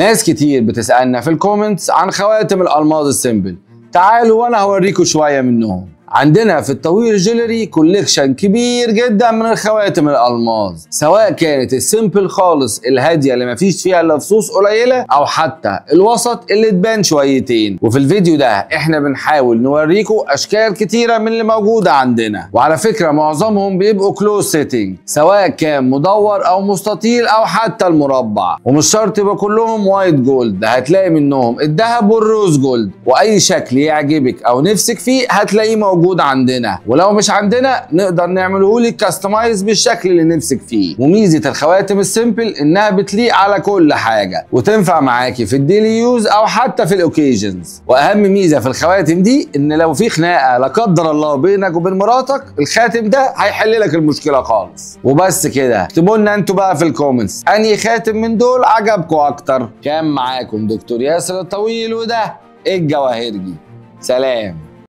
ناس كتير بتسألنا في الكومنتس عن خواتم الألماظ السيمبل، تعالوا وانا هوريكم شوية منهم. عندنا في الطويل جولري كوليكشن كبير جدا من الخواتم الألماظ، سواء كانت السيمبل خالص الهادية اللي مفيش فيها الا فصوص قليلة، او حتى الوسط اللي تبان شويتين. وفي الفيديو ده احنا بنحاول نوريكم اشكال كتيرة من اللي موجودة عندنا، وعلى فكرة معظمهم بيبقوا كلوز سيتنج، سواء كان مدور او مستطيل او حتى المربع، ومش شرط يبقى كلهم وايت جولد، ده هتلاقي منهم الذهب والروز جولد، واي شكل يعجبك او نفسك فيه هتلاقيه موجود عندنا، ولو مش عندنا نقدر نعمله لك كاستمايز بالشكل اللي نفسك فيه. وميزه الخواتم السيمبل انها بتليق على كل حاجه وتنفع معاكي في الديلي يوز او حتى في الاوكيجنز. واهم ميزه في الخواتم دي ان لو في خناقه لا قدر الله بينك وبين مراتك، الخاتم ده هيحل لك المشكله خالص. وبس كده، اكتبوا لنا انتوا بقى في الكومنتس انهي خاتم من دول عجبكم اكتر. كان معاكم دكتور ياسر الطويل، وده الجواهرجي. سلام.